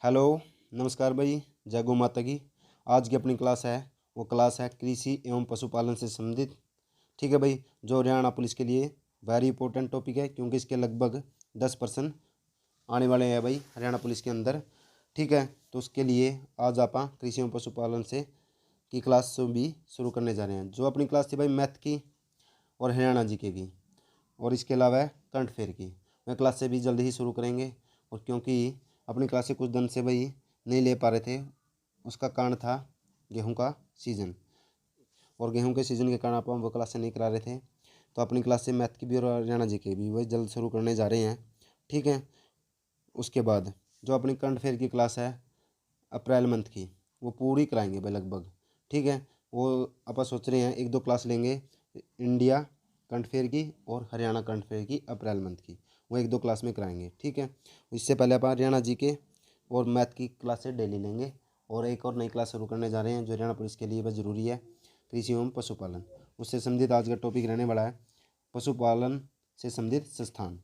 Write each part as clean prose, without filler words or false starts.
Hello, नमस्कार भाई। जय गौ माता की। आज की अपनी क्लास है वो क्लास है कृषि एवं पशुपालन से संबंधित। ठीक है भाई, जो हरियाणा पुलिस के लिए वेरी इंपॉर्टेंट टॉपिक है, क्योंकि इसके लगभग 10% आने वाले हैं भाई हरियाणा पुलिस के अंदर। ठीक है, तो उसके लिए आज आप कृषि एवं पशुपालन से की क्लास भी शुरू करने जा रहे हैं। जो अपनी क्लास थी भाई मैथ की और हरियाणा जी के की, और इसके अलावा है करंट अफेयर की। मैं क्लास से भी जल्दी ही शुरू करेंगे, और क्योंकि अपनी क्लास से कुछ दिन से भाई नहीं ले पा रहे थे, उसका कारण था गेहूं का सीज़न, और गेहूं के सीज़न के कारण आप वो क्लास से नहीं करा रहे थे। तो अपनी क्लास से मैथ की भी और हरियाणा जी के भी वही जल्द शुरू करने जा रहे हैं। ठीक है, उसके बाद जो अपनी करंट अफेयर की क्लास है अप्रैल मंथ की, वो पूरी कराएंगे भाई लगभग। ठीक है, वो अपन सोच रहे हैं 1-2 क्लास लेंगे इंडिया करंट अफेयर की और हरियाणा करंट अफेयर की अप्रैल मंथ की, वो 1-2 क्लास में कराएंगे। ठीक है, इससे पहले अपन हरियाणा जी के और मैथ की क्लासेस डेली लेंगे, और एक और नई क्लास शुरू करने जा रहे हैं जो हरियाणा पुलिस के लिए बस ज़रूरी है, कृषि एवं पशुपालन। उससे संबंधित आज का टॉपिक रहने वाला है पशुपालन से संबंधित संस्थान।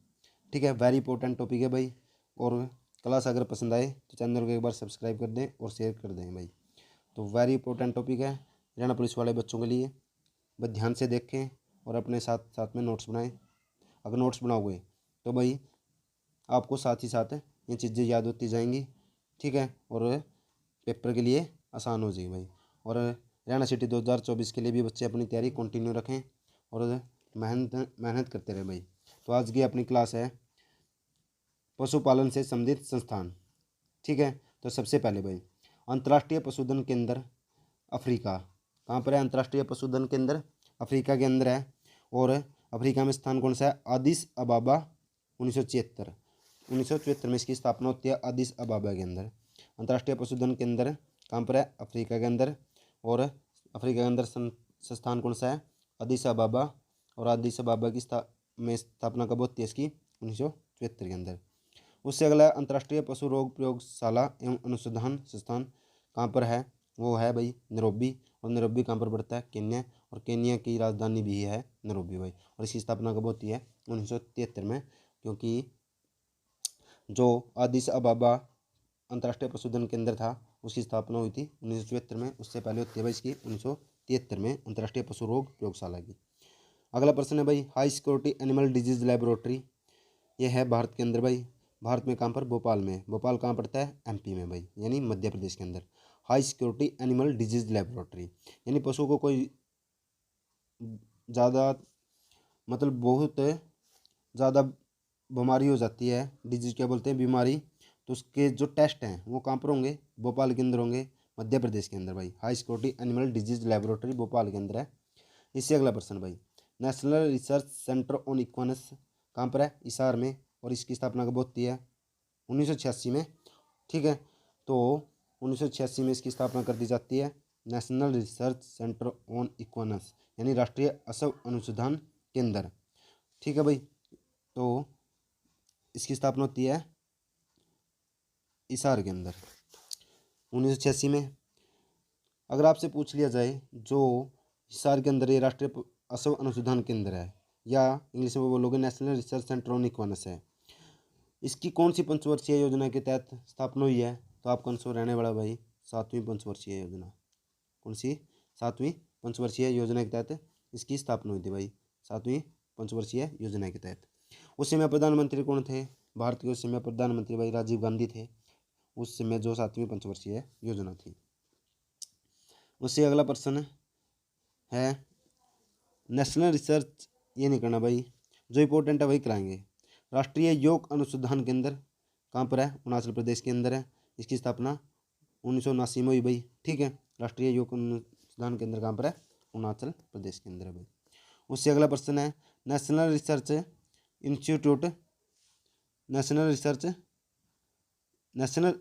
ठीक है, वेरी इंपॉर्टेंट टॉपिक है भाई। और क्लास अगर पसंद आए तो चैनल को एक बार सब्सक्राइब कर दें और शेयर कर दें भाई। तो वेरी इंपॉर्टेंट टॉपिक है हरियाणा पुलिस वाले बच्चों के लिए, बस ध्यान से देखें और अपने साथ साथ में नोट्स बनाएं। अगर नोट्स बनाओगे तो भाई आपको साथ ही साथ ये चीज़ें याद होती जाएंगी। ठीक है, और पेपर के लिए आसान हो जाएगी भाई। और हरियाणा सिटी 2024 के लिए भी बच्चे अपनी तैयारी कंटिन्यू रखें और मेहनत मेहनत करते रहें भाई। तो आज की अपनी क्लास है पशुपालन से संबंधित संस्थान। ठीक है, तो सबसे पहले भाई अंतर्राष्ट्रीय पशुधन केंद्र अफ्रीका कहाँ पर है? अंतर्राष्ट्रीय पशुधन केंद्र अफ्रीका के अंदर है। और अफ्रीका में स्थान कौन सा है? आदिस अबाबा। 1974 में इसकी स्थापना होती है आदिस अबाबा के अंदर। अंतर्राष्ट्रीय पशुधन केंद्र कहाँ पर है? अफ्रीका के अंदर। और अफ्रीका के अंदर संस्थान कौन सा है? आदिस अबाबा। और आदिस अबाबा की स्थापना कब होती है इसकी? 1974 के अंदर। उससे अगला अंतर्राष्ट्रीय पशु रोग प्रयोगशाला एवं अनुसंधान संस्थान कहाँ पर है? वो है भाई नैरोबी। और नैरोबी कहाँ पर पड़ता है? केन्या। और केन्या की राजधानी भी है नैरोबी भाई। और इसकी स्थापना कब होती है? 1973 में, क्योंकि जो आदिस अबाबा अंतर्राष्ट्रीय पशुधन केंद्र था उसकी स्थापना हुई थी 1974 में। उससे पहले होती है भाई इसकी 1973 में अंतर्राष्ट्रीय पशु रोग प्रयोगशाला की। अगला प्रश्न है भाई high security animal disease laboratory, ये है भारत के अंदर भाई। भारत में कहाँ पर? भोपाल में। भोपाल कहाँ पड़ता है? एमपी में भाई, यानी मध्य प्रदेश के अंदर। High security animal disease laboratory, यानी पशुओं को कोई ज़्यादा मतलब बहुत ज़्यादा बीमारी हो जाती है, डिजीज क्या बोलते हैं? बीमारी। तो उसके जो टेस्ट हैं वो कहाँ पर होंगे? भोपाल के अंदर होंगे, मध्य प्रदेश के अंदर भाई। High security animal disease laboratory Bhopal के अंदर है। इससे अगला प्रश्न भाई नेशनल रिसर्च सेंटर ऑन इक्वानस कहाँ पर है? हिसार में। और इसकी स्थापना कब होती है? 1986 में। ठीक है, तो 1986 में इसकी स्थापना कर दी जाती है नेशनल रिसर्च सेंटर ऑन इक्वानस, यानी राष्ट्रीय असव अनुसंधान केंद्र। ठीक है भाई, तो इसकी स्थापना होती है हिसार के अंदर 1986 में। अगर आपसे पूछ लिया जाए जो हिसार के अंदर ये राष्ट्रीय असव अनुसंधान केंद्र है, या इंग्लिश में बोलोगे नेशनल रिसर्च सेंटर ऑन इक्वानस है, इसकी कौन सी पंचवर्षीय योजना के तहत स्थापना हुई है? तो आपका आंसर रहने वाला भाई 7वीं पंचवर्षीय योजना। कौन सी? 7वीं पंचवर्षीय योजना के तहत इसकी स्थापना हुई थी भाई, 7वीं पंचवर्षीय योजना के तहत। उस समय प्रधानमंत्री कौन थे? भारत के उस समय प्रधानमंत्री भाई राजीव गांधी थे, उस समय जो 7वीं पंचवर्षीय योजना थी। उससे अगला प्रश्न है नेशनल रिसर्च, ये नहीं करना भाई, जो इंपॉर्टेंट है वही कराएंगे। राष्ट्रीय योग अनुसंधान केंद्र कहाँ पर है? अरुणाचल प्रदेश के अंदर है। इसकी स्थापना 1979 में हुई भाई। ठीक है, राष्ट्रीय योग अनुसंधान केंद्र कहाँ पर है? अरुणाचल प्रदेश के अंदर है भाई। उससे अगला प्रश्न है national research institute, national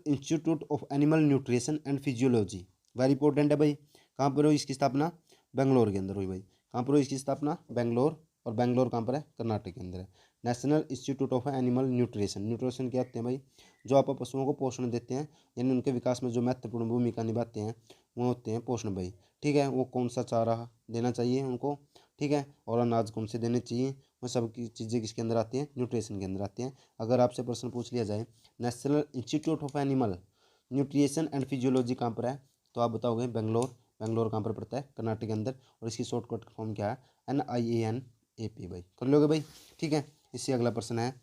institute of animal nutrition and physiology, very important है भाई। कहाँ पर हुई इसकी स्थापना? बेंगलोर के अंदर हुई भाई। कहाँ पर हुई इसकी स्थापना? बेंगलोर। और बेंगलोर कहाँ पर है? कर्नाटक के अंदर है। National institute of animal nutrition, nutrition क्या होते हैं भाई? जो आप पशुओं को पोषण देते हैं, यानी उनके विकास में जो महत्वपूर्ण भूमिका निभाते हैं वो होते हैं पोषण भाई। ठीक है, वो कौन सा चारा देना चाहिए उनको, ठीक है, और अनाज कौन से देने चाहिए, वो सब की चीज़ें किसके अंदर आती हैं? न्यूट्रिशन के अंदर आती हैं। अगर आपसे प्रश्न पूछ लिया जाए national institute of animal nutrition and physiology कहाँ पर है, तो आप बताओगे बेंगलोर। बेंगलोर कहाँ पर पड़ता है, कर्नाटक के अंदर, और इसकी शॉर्टकट फॉर्म क्या है, NIANAP भाई, कर लोगे भाई, ठीक है। इससे अगला प्रश्न है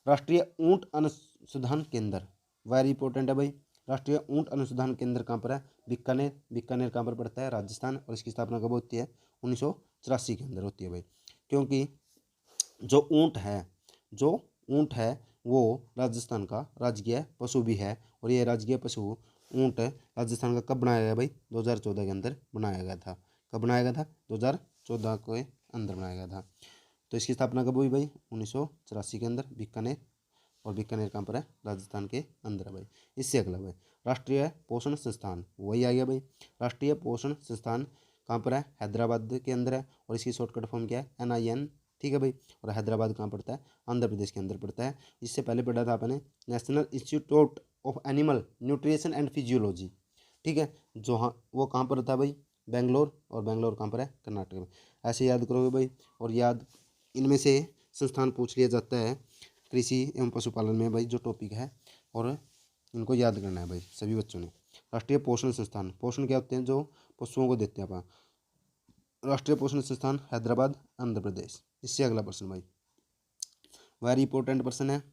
राष्ट्रीय ऊंट अनुसंधान केंद्र, वेरी इंपॉर्टेंट है भाई। राष्ट्रीय ऊंट अनुसंधान केंद्र कहाँ पर है, बीकानेर। बीकानेर कहाँ पर पड़ता है, राजस्थान, और इसकी स्थापना कब होती है, 1984 के अंदर होती है भाई। क्योंकि जो ऊंट है वो राजस्थान का राजकीय पशु भी है, और ये राजकीय पशु ऊंट राजस्थान का कब बनाया गया भाई, 2014 के अंदर बनाया गया था। कब बनाया गया था, 2014 के अंदर बनाया गया था। तो इसकी स्थापना कब हुई भाई, 1984 के अंदर, बीकानेर। और बीकानेर कहाँ पर है, राजस्थान के अंदर है भाई। इससे अगला भाई राष्ट्रीय पोषण संस्थान, वही आ गया भाई। राष्ट्रीय पोषण संस्थान कहाँ पर है, हैदराबाद के अंदर है, और इसकी शॉर्टकट फॉर्म क्या है, NIN, ठीक है भाई। और हैदराबाद कहाँ पड़ता है, आंध्र प्रदेश के अंदर पड़ता है। इससे पहले पढ़ा था आपने national institute of animal nutrition and physiology, ठीक है, जो हाँ वो कहाँ पर था भाई, बेंगलोर। और बेंगलोर कहाँ पर है, कर्नाटक में। ऐसे याद करोगे भाई। और याद इनमें से संस्थान पूछ लिया जाता है कृषि एवं पशुपालन में भाई, जो टॉपिक है, और इनको याद करना है भाई सभी बच्चों ने। राष्ट्रीय पोषण संस्थान, पोषण क्या होते हैं, जो पशुओं को देते हैं अपन। राष्ट्रीय पोषण संस्थान हैदराबाद, आंध्र प्रदेश। इससे अगला प्रश्न भाई वेरी इंपॉर्टेंट प्रश्न है,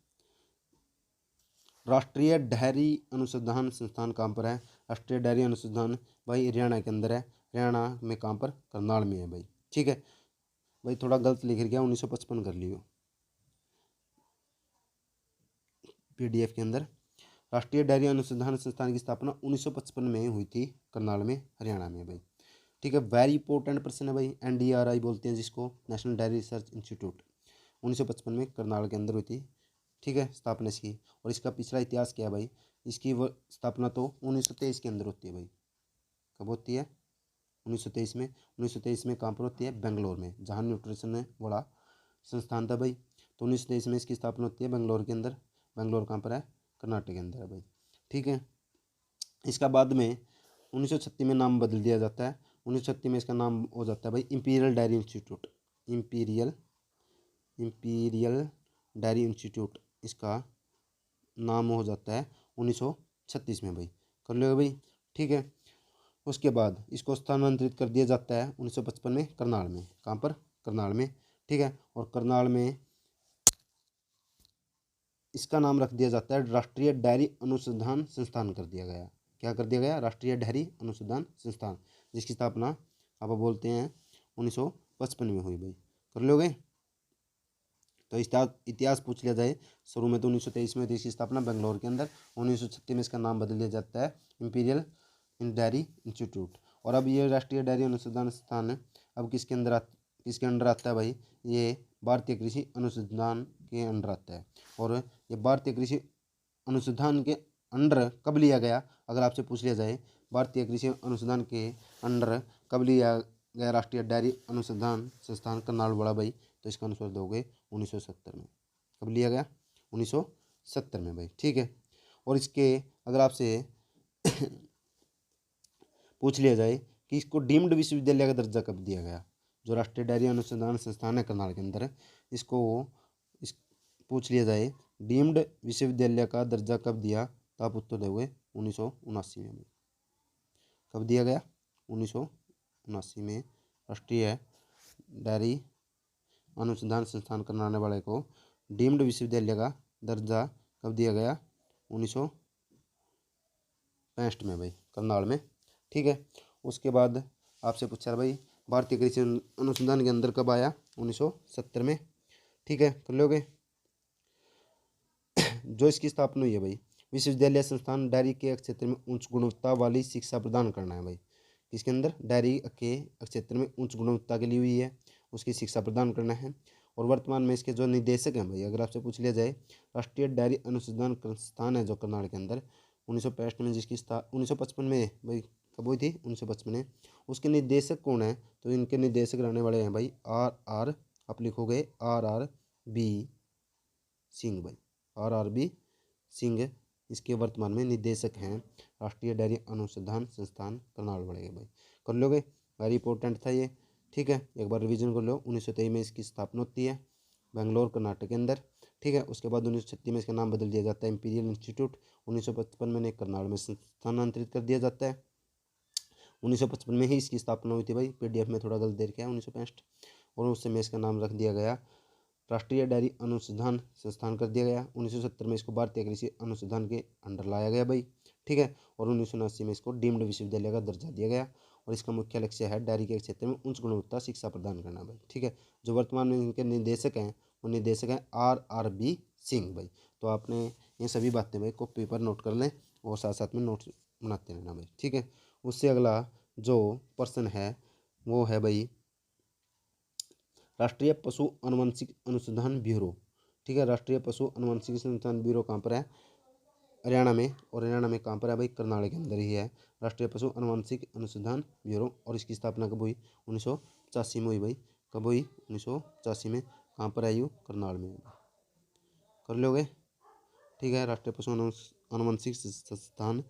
राष्ट्रीय डेयरी अनुसंधान संस्थान कहाँ पर है। राष्ट्रीय डेयरी अनुसंधान भाई हरियाणा के अंदर है। हरियाणा में कहाँ पर, करनाल में है भाई, ठीक है भाई। थोड़ा गलत लिख गया, 1955 कर लियो PDF के अंदर। राष्ट्रीय डेयरी अनुसंधान संस्थान की स्थापना 1955 में हुई थी, करनाल में, हरियाणा में भाई, ठीक है। वेरी इंपॉर्टेंट प्रश्न है भाई, NDRI बोलते हैं जिसको, नेशनल डेयरी रिसर्च इंस्टीट्यूट। 1955 में करनाल के अंदर हुई थी, ठीक है, स्थापना इसकी। और इसका पिछला इतिहास क्या है भाई, इसकी वो स्थापना तो 1923 के अंदर होती है भाई। कब होती है, 1923 में। 1923 में कहाँ पर होती है, बेंगलोर में, जहाँ न्यूट्रिशन वाला संस्थान था भाई। तो 1923 में इसकी स्थापना होती है बेंगलोर के अंदर। बेंगलोर कहाँ पर है, कर्नाटक के अंदर है भाई, ठीक है। इसका बाद में 1936 में नाम बदल दिया जाता है। 1936 में इसका नाम हो जाता है भाई imperial dairy institute. Imperial imperial dairy institute इसका नाम हो जाता है 1936 में भाई, कर लो भाई, ठीक है। उसके बाद इसको स्थानांतरित कर दिया जाता है 1955 में करनाल में। कहाँ पर, करनाल में, ठीक है। और करनाल में इसका नाम रख दिया जाता है राष्ट्रीय डेयरी अनुसंधान संस्थान कर दिया गया। क्या कर दिया गया, राष्ट्रीय डेयरी अनुसंधान संस्थान, जिसकी स्थापना आप बोलते हैं 1955 में हुई भाई, कर लोगे। तो इतिहास पूछ लिया जाए, शुरू में तो 1923 में थी इसकी स्थापना बेंगलोर के अंदर। 1936 में इसका नाम बदल दिया जाता है इंपीरियल डेयरी इंस्टीट्यूट। और अब ये राष्ट्रीय डेयरी अनुसंधान संस्थान है, अब किसके अंडर आता है भाई, ये भारतीय कृषि अनुसंधान के अंडर आता है। और ये भारतीय कृषि अनुसंधान के अंडर कब लिया गया, अगर आपसे पूछ लिया जाए भारतीय कृषि अनुसंधान के अंडर कब लिया गया राष्ट्रीय डेयरी अनुसंधान संस्थान करनाल वाला भाई, तो इसका आंसर दोगे 1970 में। कब लिया गया, 1970 में भाई, ठीक है। और इसके अगर आपसे पूछ लिया जाए कि इसको डीम्ड विश्वविद्यालय का दर्जा कब दिया गया, जो राष्ट्रीय डेयरी अनुसंधान संस्थान है करनाल के अंदर, इसको इस पूछ लिया जाए डीम्ड विश्वविद्यालय का दर्जा कब दिया, तो आप उत्तर दोगे 1979 में भाई। कब दिया गया, 1979 में राष्ट्रीय डेयरी अनुसंधान संस्थान करनाने वाले को डीम्ड विश्वविद्यालय का दर्जा कब दिया गया, 1965 में भाई, करनाल में, ठीक है। उसके बाद आपसे पूछा है भाई भारतीय कृषि अनुसंधान के अंदर कब आया, 1970 में, ठीक है, कर लोगे। जो इसकी स्थापना हुई है भाई, विश्वविद्यालय संस्थान डेयरी के क्षेत्र में उच्च गुणवत्ता वाली शिक्षा प्रदान करना है भाई। इसके अंदर डेयरी के क्षेत्र में उच्च गुणवत्ता के लिए हुई है, उसकी शिक्षा प्रदान करना है। और वर्तमान में इसके जो निदेशक हैं भाई, अगर आपसे पूछ लिया जाए राष्ट्रीय डेयरी अनुसंधान संस्थान है जो करनाल के अंदर, 1965 में जिसकी 1955 में भाई कब हुई थी, 1955 में। उसके निदेशक कौन है, तो इनके निदेशक रहने वाले हैं भाई RR, आप लिखोगे RRB सिंह भाई, RRB सिंह इसके वर्तमान में निदेशक हैं राष्ट्रीय डेयरी अनुसंधान संस्थान करनाल वाले भाई, कर लोगे। वेरी इंपॉर्टेंट था ये, ठीक है, एक बार रिवीजन कर लो। 1923 में इसकी स्थापना होती है बेंगलोर कर्नाटक के अंदर, ठीक है। उसके बाद 1936 में इसका नाम बदल दिया जाता है इंपीरियल इंस्टीट्यूट। 1955 में इन्हें करनाल में स्थानांतरित कर दिया जाता है। 1955 में ही इसकी स्थापना हुई थी भाई, PDF में थोड़ा गलत दे रखा है 1965। और उस समय इसका नाम रख दिया गया राष्ट्रीय डेयरी अनुसंधान संस्थान कर दिया गया। 1970 में इसको भारतीय कृषि अनुसंधान के अंडर लाया गया भाई, ठीक है। और 1979 में इसको डीम्ड विश्वविद्यालय का दर्जा दिया गया। और इसका मुख्य लक्ष्य है डेयरी के क्षेत्र में उच्च गुणवत्ता शिक्षा प्रदान करना भाई, ठीक है। जो वर्तमान में इनके निदेशक हैं वो निदेशक हैं RRB सिंह भाई। तो आपने ये सभी बातें भाई को पेपर नोट कर लें और साथ साथ में नोट्स बनाते रहना भाई, ठीक है। उससे अगला जो प्रश्न है वो है भाई राष्ट्रीय पशु अनुवंशिक अनुसंधान ब्यूरो, ठीक है। राष्ट्रीय पशु अनुवंशिक अनुसंधान ब्यूरो कहाँ पर है? हरियाणा में। और हरियाणा में कहाँ पर है भाई? करनाल के अंदर ही है राष्ट्रीय पशु अनुवंशिक अनुसंधान ब्यूरो। और इसकी स्थापना कब हुई? 1985 में हुई भाई। कब हुई? 1985 में। कहाँ पर है? यू करनाल में। कर लोगे, ठीक है। राष्ट्रीय पशु अनुवंशिक संस्थान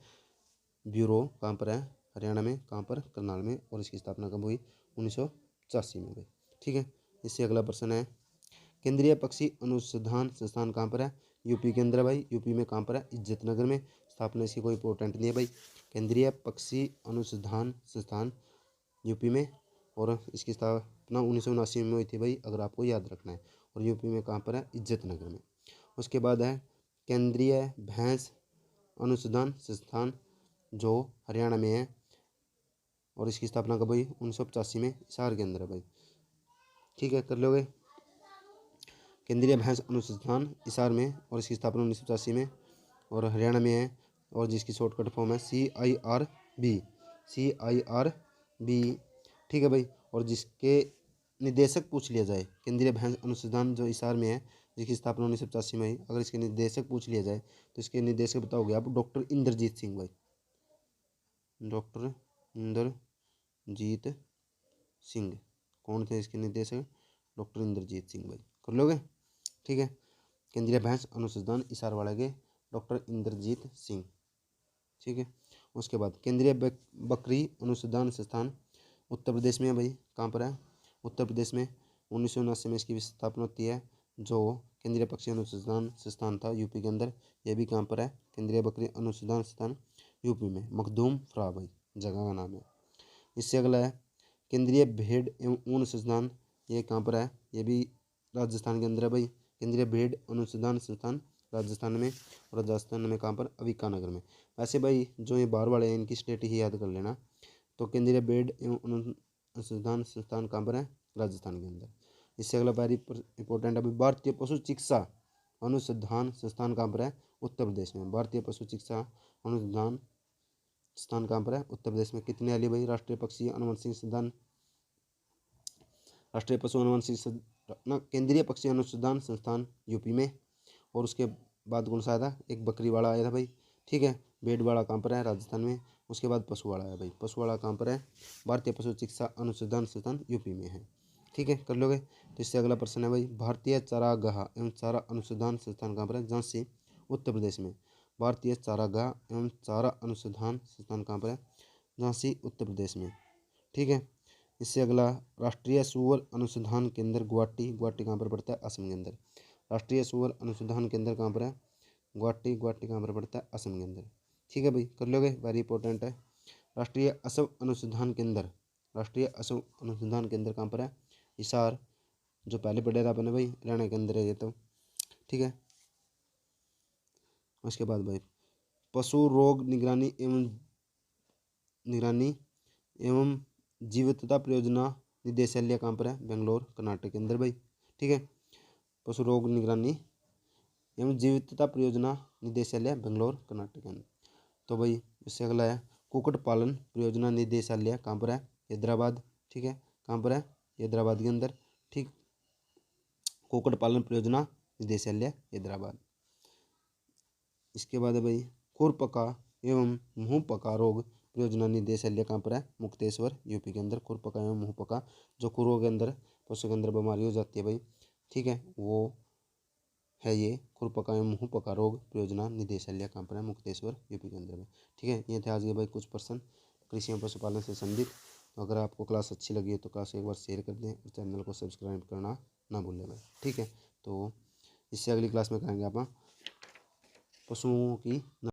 ब्यूरो कहाँ पर है? हरियाणा में। कहाँ पर? करनाल में। और इसकी स्थापना कब हुई? 1985 में भाई, ठीक है। इससे अगला प्रश्न है केंद्रीय पक्षी अनुसंधान संस्थान कहाँ पर है? यूपी के अंदर भाई। यूपी में कहाँ पर है? इज्जतनगर में। स्थापना इसकी कोई इंपॉर्टेंट नहीं है भाई। केंद्रीय पक्षी अनुसंधान संस्थान यूपी में। और इसकी स्थापना 1979 में हुई थी भाई, अगर आपको याद रखना है। और यूपी में कहाँ पर है? इज्जतनगर में। उसके बाद है केंद्रीय भैंस अनुसंधान संस्थान जो हरियाणा में है। और इसकी स्थापना कब हुई? 1985 में, हिसार के अंदर है भाई, ठीक है। कर लोगे। केंद्रीय भैंस अनुसंधान हिसार में। और इसकी स्थापना 1985 में और हरियाणा में है। और जिसकी शॉर्टकट फॉर्म है CIRB, CIRB, ठीक है भाई। और जिसके निदेशक पूछ लिया जाए, केंद्रीय भैंस अनुसंधान जो हिसार में है जिसकी स्थापना 1985 में है, अगर इसके निदेशक पूछ लिया जाए तो इसके निदेशक बताओगे आप? डॉक्टर इंद्रजीत सिंह भाई, डॉक्टर इंद्रजीत सिंह। कौन थे इसके निदेशक? डॉक्टर इंद्रजीत सिंह भाई। कर लोगे, ठीक है। केंद्रीय भैंस अनुसंधान हिसारवाड़ा के डॉक्टर इंद्रजीत सिंह, ठीक है। उसके बाद केंद्रीय बकरी अनुसंधान संस्थान उत्तर प्रदेश में है भाई। कहाँ पर है? उत्तर प्रदेश में। 1979 में इसकी स्थापना होती है। जो केंद्रीय पक्षी अनुसंधान संस्थान था यूपी के अंदर, यह भी कहाँ पर है? केंद्रीय बकरी अनुसंधान संस्थान यूपी में, मखदूम फ्रा भाई जगह का नाम है। इससे अगला है केंद्रीय भेड़ एवं ऊन संस्थान, ये कहाँ पर है? ये भी राजस्थान के अंदर है भाई। केंद्रीय भेड़ अनुसंधान संस्थान राजस्थान में। और राजस्थान में कहाँ पर? अविकानगर में। वैसे भाई जो ये बाहर वाले हैं इनकी स्टेट ही याद कर लेना। तो केंद्रीय भेड़ एवं अनुसंधान संस्थान कहाँ पर है? राजस्थान के अंदर। इससे अगला वेरी इंपॉर्टेंट अभी भारतीय पशु चिकित्सा अनुसंधान संस्थान कहाँ पर है? उत्तर प्रदेश में। भारतीय पशु चिकित्सा अनुसंधान संस्थान कहाँ पर है? उत्तर प्रदेश में। कितने वाली भाई? राष्ट्रीय पक्षी अनुवंशिक संस्थान, राष्ट्रीय पशु अनुवंशिक केंद्रीय पक्षी अनुसंधान संस्थान यूपी में। और उसके बाद कौन सा आया था? एक बकरीवाड़ा आया था भाई, ठीक है। भेड़वाड़ा कहाँ पर है? राजस्थान में। उसके बाद पशुवाड़ा है भाई। पशुवाड़ा कहाँ पर है? भारतीय पशु चिकित्सा अनुसंधान संस्थान यूपी में है, ठीक है। कर लोगे। तो इससे अगला प्रश्न है भाई भारतीय चारागाह एवं चारा अनुसंधान संस्थान कहाँ पर है? झांसी उत्तर प्रदेश में। भारतीय चारागाह एवं चारा अनुसंधान संस्थान कहाँ पर है? झांसी उत्तर प्रदेश में, ठीक है। इससे अगला राष्ट्रीय सूअर अनुसंधान केंद्र गुवाहाटी, गुवाहाटी कहाँ पर पड़ता है? असम के अंदर। राष्ट्रीय सूअर अनुसंधान केंद्र कहाँ पर है? गुवाहाटी, गुवाहाटी कहाँ पर पड़ता है? असम के अंदर, ठीक है भाई। कर लोगे, वेरी इंपॉर्टेंट है। राष्ट्रीय असम अनुसंधान केंद्र, राष्ट्रीय असम अनुसंधान केंद्र कहाँ पर है? हिसार, जो पहले पढ़े था अपने भाई, हरियाणा के अंदर है ये तो, ठीक है। उसके बाद भाई पशु रोग निगरानी एवं जीवटता परियोजना निदेशालय कहाँ पर है? बेंगलोर कर्नाटक के अंदर भाई, ठीक है। पशु रोग निगरानी एवं जीवटता परियोजना निदेशालय बेंगलोर कर्नाटक के अंदर। तो भाई इससे अगला है कुक्कुट पालन परियोजना निदेशालय कहाँ पर है? हैदराबाद, ठीक है। कहाँ पर है? हैदराबाद के अंदर, ठीक। कुक्कुट पालन परियोजना निदेशालय हैदराबाद। इसके बाद है भाई खुरपका एवं मुंहपका रोग परियोजना निदेशालय कहाँ पर है? मुक्तेश्वर यूपी के अंदर। खुरपका एवं मुंहपका जो खुरों के अंदर पशु के अंदर बीमारी हो जाती है भाई, ठीक है, वो है ये खुरपका एवं मुंहपका रोग परियोजना निदेशालय कहाँ पर है? मुक्तेश्वर यूपी के अंदर में, ठीक है। ये थे आज के भाई कुछ प्रश्न कृषि एवं पशुपालन से संबंधित। अगर आपको क्लास अच्छी लगी है तो क्लास एक बार शेयर कर दें और चैनल को सब्सक्राइब करना ना भूलें भाई, ठीक है। तो इससे अगली क्लास में करेंगे अपन पशुओं की